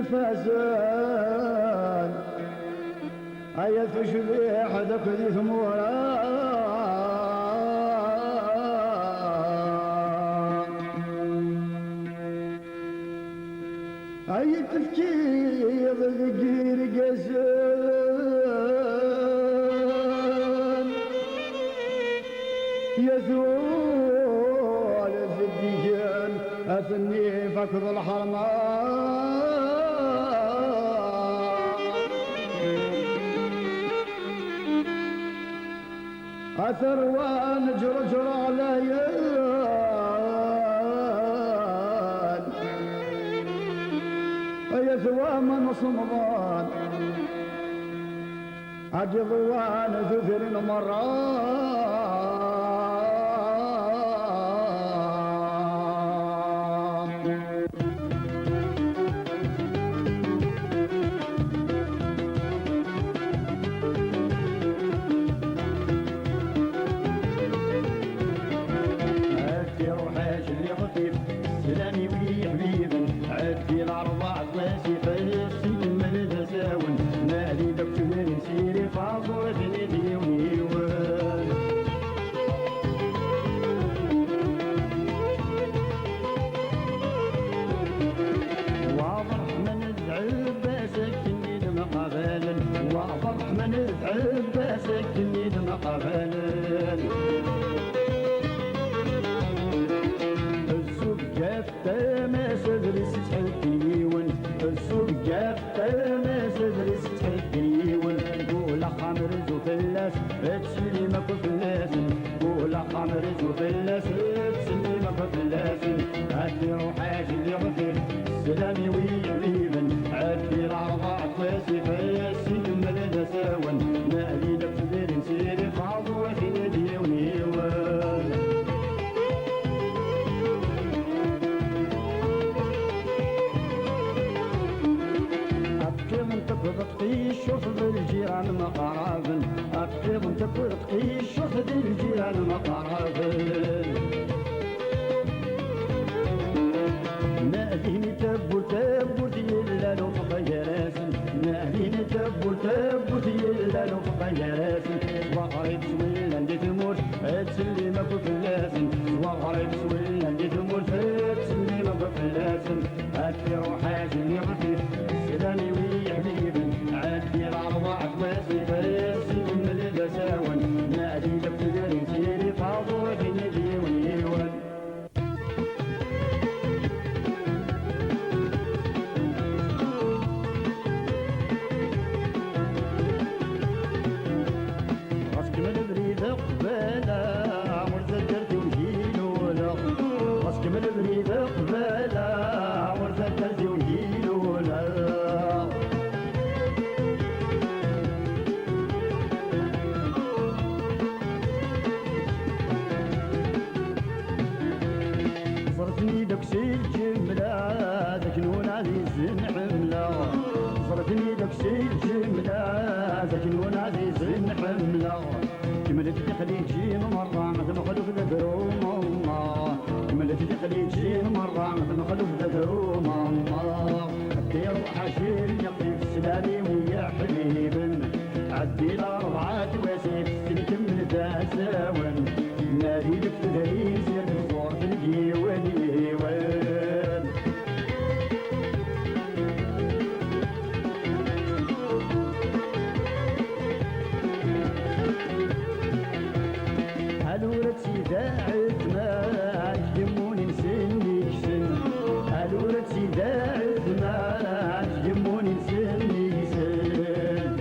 الفاسان أيا تشبيح ذاك ذي ثمورا أي تفكير ذكير قسان يزول الزديان أثني فكر الحرمان أثروان جرجر عليان يثوى من صمضان أجضوان ذثر مران عدتي روحاش اللي خفيف سلامي ويا حبيب عدتي الأربع كواسي فلسي من تساون نادي دكتور نسيري فاصورة ندي ونيوان واضح من الزعب باسكني دم قبالا واضح من الزعب باسكني دم قبالا السوق جافتا ما سدرس تحكيون السوق جافتا ما سدرس تحكيون قول خمر زو فلاس تسلي ما كفلاس قول خمر زو فلاس تسلي ما كفلاس عدي روحاش اللي غفير سلامي ويعليبن عدي الأربع كواسي فياسي كمل دساون نادي لك تدير نسيري فعضوة نادي ونيوان تفرط في الشوف بالجيران مقاربن أكتب تفرط في الشوف بالجيران مقاربن ناديني تبور تبور يلا لو فقيراسن ناديني تبور تبور يلا لو فقيراسن وغريب سويلا اللي تموت تسلي ما كفلاسن وغريب سويلا اللي تموت تسلي ما كفلاسن أكفي روحاش اللي غفير سلامي ويا حبيبي عدي الأربع كواسي فاسي من الدساون نادي لك تدري نسيري فاضوة في نادي ونيوان غسك من البريد قبالة ورثة درتي وجيلولا غسك من البريد قبالة ورثة درتي وجيلولا صرتني دكسي الجملة ذاك نون عزيز نحملة صرتني دكسي الجملة ذاك نون عزيز نحملة كملت دخلي جيم مرة مثل ما خلوف ذدروم الله كملت دخلي جيم مرة مثل ما خلوف ذدروم الله عدي روحا شيل يقضي في سلالي ويا حبيبن عدي الأربعة واسيف نكمل تساون نادي لك تدري سير الصور في الجيوان يوان هلورة سيداعت ما يجموني نسني كسن هلورة سيداعت ما يجموني نسني كسن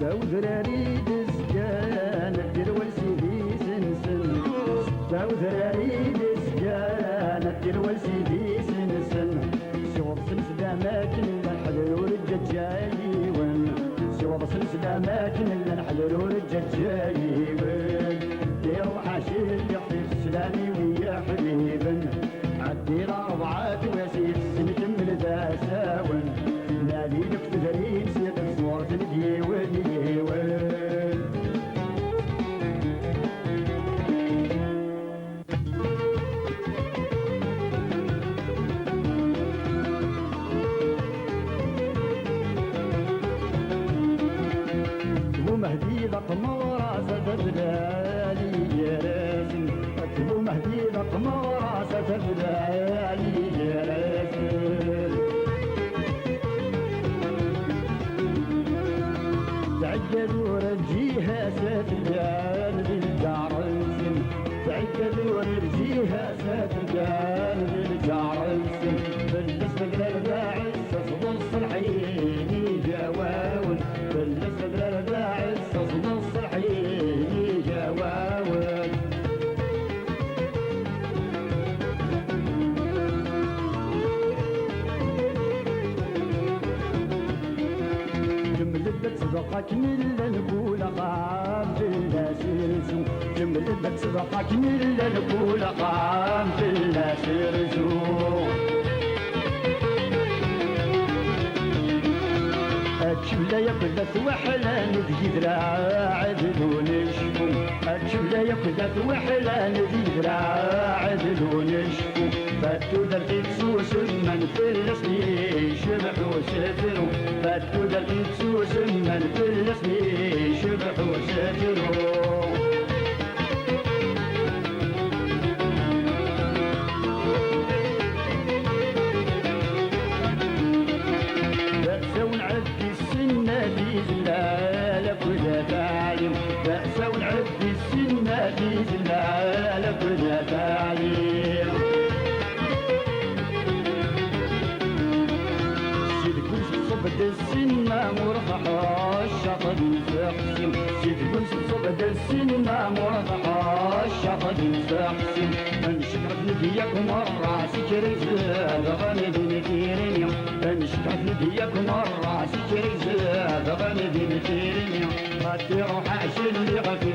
داو ذراري دسكان دير والسيدي سنسن داو ذراري دسكان دير والسيدي سنسن سوض سلسلة ماكن إلا نحلل ورجة جايون سوض سلسلة ماكن إلا نحلل ورجة جايون دير وحاشيل يخفي السلامي ويا حبيبن عدي الأربعة واسيف نكمل ذا ساون نادي لك تدرين سيد الصور تلقي ولي صدقك نلا نقول قام جلا سيرزو جملتك صدقك نلا نقول قام جلا سيرزو الشبلة يقدس وحلان ذي ذراع عدلون يشفو الشبلة يقدس وحلان ذي ذراع عدلون يشفو فاتو درتي تسوس من في الاسمي شبحو سفرو فاتو درتي تسوس من في الاسمي شبحو سفرو زلالك ولا تعلم بأسا ونعدي السنة في زلالك ولا تعلم سيدك صبد السنة مرفح الشطب يستقسم سيدك صبد السنة مرفح الشطب يستقسم انشكرت نديك مرة سكري زاد غني بنكيرني انشكرت نديك مرة سكري زاد غني بنكيرني غادي روح عشل اللي غادي